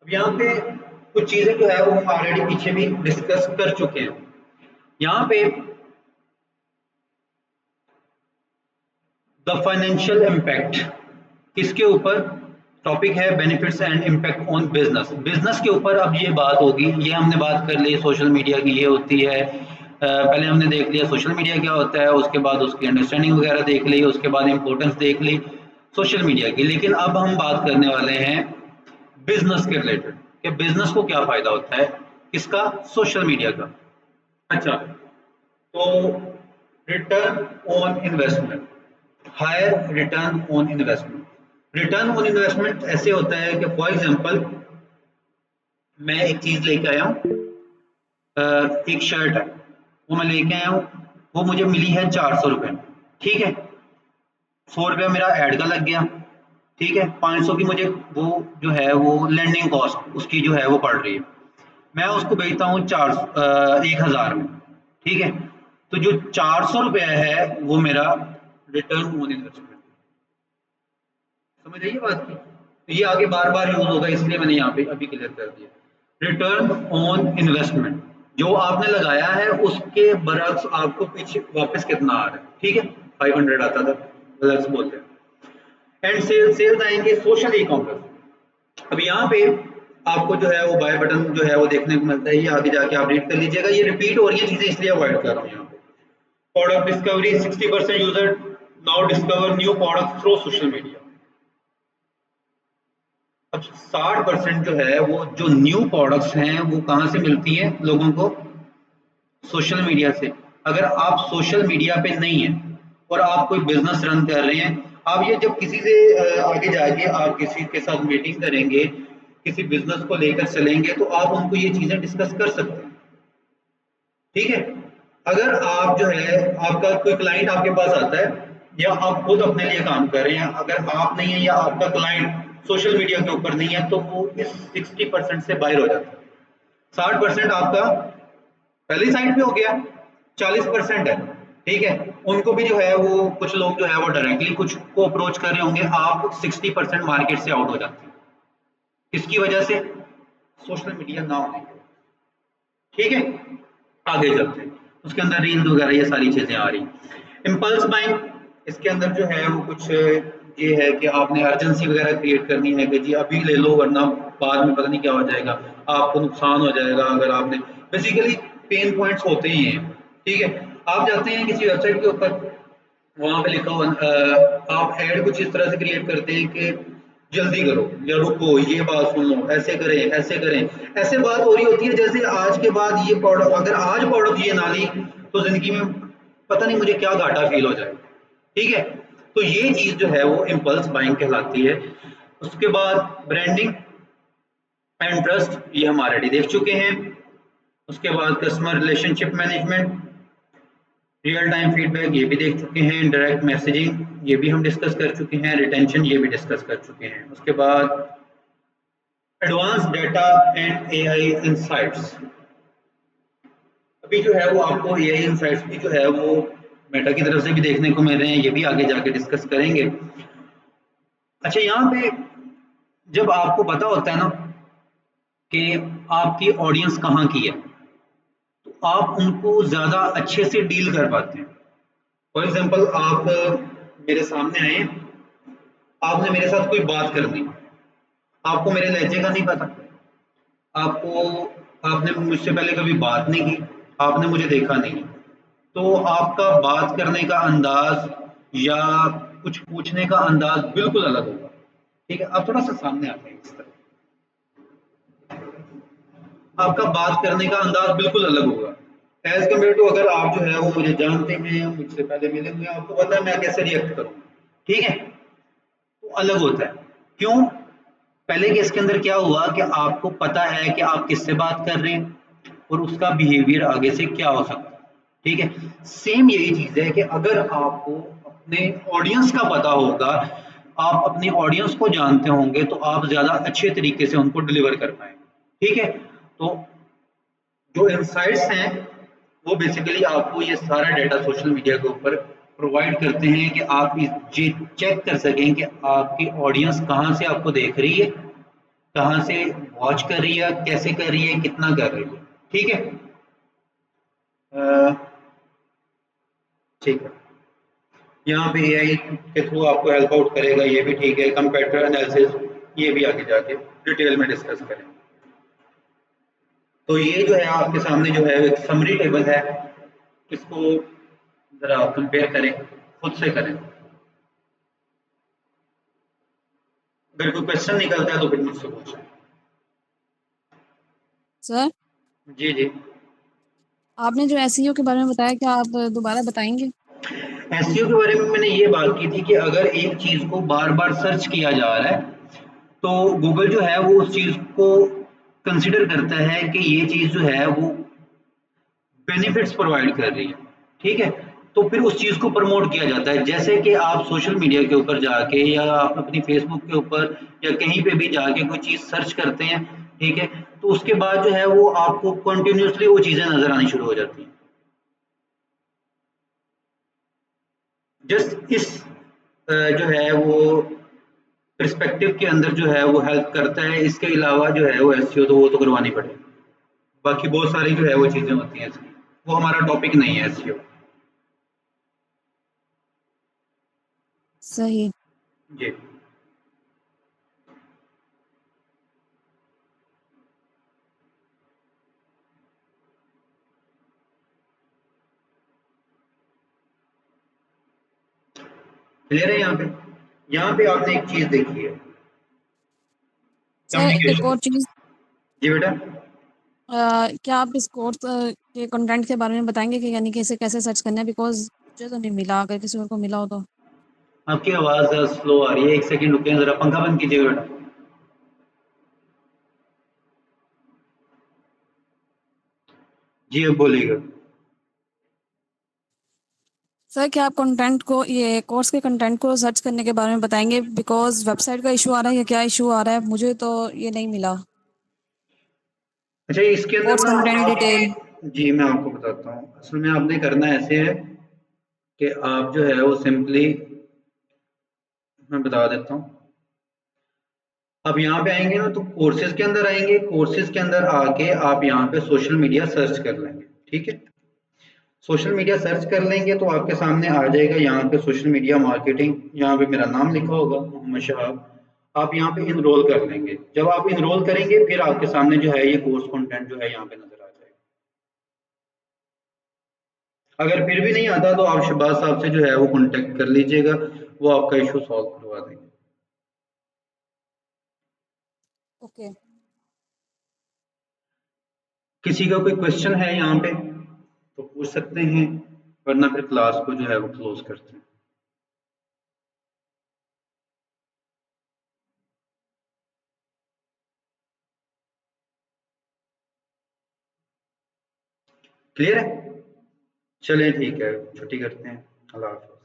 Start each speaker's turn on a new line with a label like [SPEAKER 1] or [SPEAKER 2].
[SPEAKER 1] यहाँ पे कुछ चीजें जो है वो हम ऑलरेडी पीछे भी डिस्कस कर चुके हैं। यहाँ पे द फाइनेंशियल इम्पैक्ट किसके ऊपर टॉपिक है, benefits and impact on business. Business के ऊपर अब ये बात होगी, ये हमने बात कर ली सोशल मीडिया की, ये होती है पहले हमने देख लिया सोशल मीडिया क्या होता है, उसके बाद उसकी अंडरस्टैंडिंग वगैरह देख ली, उसके बाद इंपॉर्टेंस देख ली सोशल मीडिया की। लेकिन अब हम बात करने वाले हैं बिजनेस के रिलेटेड कि बिजनेस को क्या फायदा होता है, किसका, सोशल मीडिया का। अच्छा, तो return on investment, higher return on investment. Return on investment ऐसे होता है कि फॉर एग्जांपल मैं एक चीज लेके आया हूँ, एक शर्ट है, वो मैं लेके आया हूँ, वो मुझे मिली है 400 रुपये, ठीक है। 100 रुपया मेरा ऐड का लग गया, ठीक है। 500 की मुझे वो जो है वो लैंडिंग कॉस्ट उसकी जो है वो पड़ रही है, मैं उसको बेचता हूँ 1000 में, ठीक है। तो जो 400 रुपया है वो मेरा रिटर्न ऑन इन्वेस्टमेंट। समझ रही है बात की, तो ये आगे बार बार यूज होगा इसलिए मैंने यहाँ पे अभी क्लियर कर दिया। रिटर्न ऑन इन्वेस्टमेंट, जो आपने लगाया है उसके बरक्स आपको पीछे वापस कितना आ रहा है, ठीक है। 500 आता था, बरक्स बोलते हैं। एंड सेल्स आएंगे सोशल ई कॉमर्स। अब यहाँ पे आपको जो है वो बाय बटन जो है वो देखने को मिलता है, ये आगे जाके आप रीड कर लीजिएगा, ये रिपीट हो रही है चीजें इसलिए अवॉइड कर रहा हूँ यहाँ पे। Product discovery 60% user now discover new product through social media. अब 60% जो है वो जो न्यू प्रोडक्ट्स हैं वो कहाँ से मिलती हैं लोगों को, सोशल मीडिया से। अगर आप सोशल मीडिया पे नहीं है और आप कोई बिजनेस रन कर रहे हैं, आप ये जब किसी से आगे जाके आप किसी के साथ मीटिंग करेंगे, किसी बिजनेस को लेकर चलेंगे, तो आप उनको ये चीजें डिस्कस कर सकते हैं, ठीक है। अगर आप जो है आपका कोई क्लाइंट आपके पास आता है या आप खुद अपने लिए काम कर रहे हैं, अगर आप नहीं है या आपका क्लाइंट सोशल मीडिया के ऊपर नहीं है, तो वो इस 60% से बाहर हो जाता है। 60% आपका पहली साइड पे हो गया, 40% है, ठीक है। उनको भी जो है वो कुछ लोग जो है वो डायरेक्टली कुछ को अप्रोच कर रहे होंगे, आप 60% मार्केट से आउट हो जाते हैं। किसकी वजह से, सोशल मीडिया ना होने की, ठीक है। आगे चलते हैं, उसके अंदर रील्स वगैरह ये सारी चीजें आ रही। इम्पल्स बाइंग, इसके अंदर जो है वो कुछ ये है कि आपने अर्जेंसी वगैरह क्रिएट करनी है कि जी अभी ले लो वरना बाद में पता नहीं क्या हो जाएगा, आपको नुकसान हो जाएगा। अगर आपने बेसिकली पेन पॉइंट्स होते ही हैं, ठीक है। आप जाते हैं किसी वेबसाइट के ऊपर, वहां पे लिखा हुआ आप ऐड कुछ इस तरह से क्रिएट करते हैं कि जल्दी करो या रुको, ये बात सुन लो, ऐसे करें ऐसे करें, ऐसे बात हो रही होती है जैसे आज के बाद ये प्रोडक्ट, अगर आज प्रोडक्ट ये ना ली तो जिंदगी में पता नहीं मुझे क्या घाटा फील हो जाएगा, ठीक है। तो ये चीज जो है वो इम्पल्स बाइंग कहलाती है। उसके बाद ब्रांडिंग एंड ट्रस्ट, ये हम ऑलरेडी देख चुके हैं। उसके बाद customer relationship management, real time feedback ये भी देख चुके हैं, डायरेक्ट मैसेजिंग ये भी हम डिस्कस कर चुके हैं, रिटेंशन ये भी डिस्कस कर चुके हैं। उसके बाद advance data and AI insights, अभी जो है वो आपको एआई इंसाइट्स भी जो है वो मेटा की तरफ से भी देखने को मिल रहे हैं, ये भी आगे जाके डिस्कस करेंगे। अच्छा, यहाँ पे जब आपको पता होता है ना कि आपकी ऑडियंस कहाँ की है, तो आप उनको ज्यादा अच्छे से डील कर पाते हैं। फॉर एग्जाम्पल आप मेरे सामने आए, आपने मेरे साथ कोई बात कर दी, आपको मेरे लहजे का नहीं पता, आपको आपने मुझसे पहले कभी बात नहीं की, आपने मुझे देखा नहीं, तो आपका बात करने का अंदाज या कुछ पूछने का अंदाज बिल्कुल अलग होगा, ठीक है। आप थोड़ा सा सामने आते हैं इस तरह, आपका बात करने का अंदाज बिल्कुल अलग होगा एज कम्पेयर टू अगर आप जो है वो मुझे जानते हैं, मुझसे पहले मिले हुए हैं, आपको पता है मैं कैसे रिएक्ट करूंगा, ठीक है। तो अलग होता है, क्यों? पहले केस के अंदर क्या हुआ कि आपको पता है कि आप किससे बात कर रहे हैं और उसका बिहेवियर आगे से क्या हो सकता है, ठीक है। सेम यही चीज है कि अगर आपको अपने ऑडियंस का पता होगा, आप अपने ऑडियंस को जानते होंगे, तो आप ज्यादा अच्छे तरीके से उनको डिलीवर कर पाएंगे, ठीक है। तो जो इनसाइट्स हैं वो बेसिकली आपको ये सारा डाटा सोशल मीडिया के ऊपर प्रोवाइड करते हैं कि आप ये चेक कर सकें कि आपकी ऑडियंस कहाँ से आपको देख रही है, कहाँ से वॉच कर रही है, कैसे कर रही है, कितना कर रही है। ठीक है, ठीक है। यहाँ पे एआई के थ्रू आपको हेल्प आउट करेगा, ये भी ठीक है। कंपैरेटर एनालिसिस, ये भी आगे जाके डिटेल में डिस्कस करें। तो ये जो है आपके सामने जो है एक समरी टेबल है, इसको जरा कंपेयर करें, खुद से करें। अगर कोई क्वेश्चन निकलता है तो फिर मुझसे पूछें।
[SPEAKER 2] सर,
[SPEAKER 1] जी जी।
[SPEAKER 2] आपने जो एसईओ के बारे में बताया, क्या आप दोबारा बताएंगे?
[SPEAKER 1] एसईओ के बारे में मैंने ये बात की थी कि अगर एक चीज को बार बार सर्च किया जा रहा है तो गूगल जो है वो उस चीज को कंसिडर करता है कि ये चीज जो है वो बेनिफिट्स प्रोवाइड कर रही है। ठीक है, तो फिर उस चीज को प्रमोट किया जाता है। जैसे कि आप सोशल मीडिया के ऊपर जाके या आप अपनी फेसबुक के ऊपर या कहीं पे भी जाके कोई चीज सर्च करते हैं, ठीक है, तो उसके बाद जो है वो आपको कंटिन्यूसली वो चीजें नजर आनी शुरू हो जाती हैं। जस्ट इस जो है वो पर्सपेक्टिव के अंदर जो है वो हेल्प करता है। इसके अलावा जो है वो एसईओ तो वो तो करवानी पड़ेगी। बाकी बहुत सारी जो है वो चीजें होती हैं इसकी, वो हमारा टॉपिक नहीं है एसईओ।
[SPEAKER 2] सही।
[SPEAKER 1] जी। क्लियर है? यहाँ पे आपने एक चीज देखी है,
[SPEAKER 2] सर, एक
[SPEAKER 1] कम्युनिकेशन।
[SPEAKER 2] और चीज,
[SPEAKER 1] जी बेटा।
[SPEAKER 2] क्या आप इस कोर्स के कंटेंट के बारे में बताएंगे कि यानी कि इसे कैसे सर्च करना है? बिकॉज मुझे तो नहीं मिला, अगर किसी और को मिला हो तो।
[SPEAKER 1] आपकी आवाज स्लो आ रही है, एक सेकंड रुकिए, जरा पंखा बंद कीजिए बेटा। जी अब बोलिएगा।
[SPEAKER 2] सर, क्या आप कंटेंट को, ये कोर्स के कंटेंट को सर्च करने के बारे में बताएंगे? बिकॉज वेबसाइट का इशू आ रहा है या क्या इशू आ रहा है, मुझे तो ये नहीं मिला।
[SPEAKER 1] अच्छा, इसके अंदर
[SPEAKER 2] कोर्स
[SPEAKER 1] ना
[SPEAKER 2] कंटेंट डिटेल।
[SPEAKER 1] आपने, जी मैं आपको बताता हूँ, असल में आपने करना ऐसे है कि आप जो है वो सिंपली, मैं बता देता हूँ। अब यहाँ पे आएंगे ना तो कोर्सेज के अंदर आएंगे, कोर्सेज के अंदर आके आप यहाँ पे सोशल मीडिया सर्च कर लेंगे। ठीक है, सोशल मीडिया सर्च कर लेंगे तो आपके सामने आ जाएगा यहाँ पे सोशल मीडिया मार्केटिंग। यहाँ पे मेरा नाम लिखा होगा, मोहम्मद शहाब। आप यहाँ पे इनरोल कर लेंगे। जब आप इनरोल करेंगे फिर आपके सामने जो है ये कोर्स कंटेंट जो है यहाँ पे नजर आ जाएगा। अगर फिर भी नहीं आता तो आप शहबाज साहब से जो है वो कांटेक्ट कर लीजिएगा, वो आपका इशू सॉल्व करवा देंगे।
[SPEAKER 2] ओके।
[SPEAKER 1] किसी का कोई क्वेश्चन है यहाँ पे तो पूछ सकते हैं, वरना फिर क्लास को जो है वो क्लोज करते हैं। क्लियर है? चलें ठीक है, छुट्टी करते हैं। अल्लाह हाफ़िज़।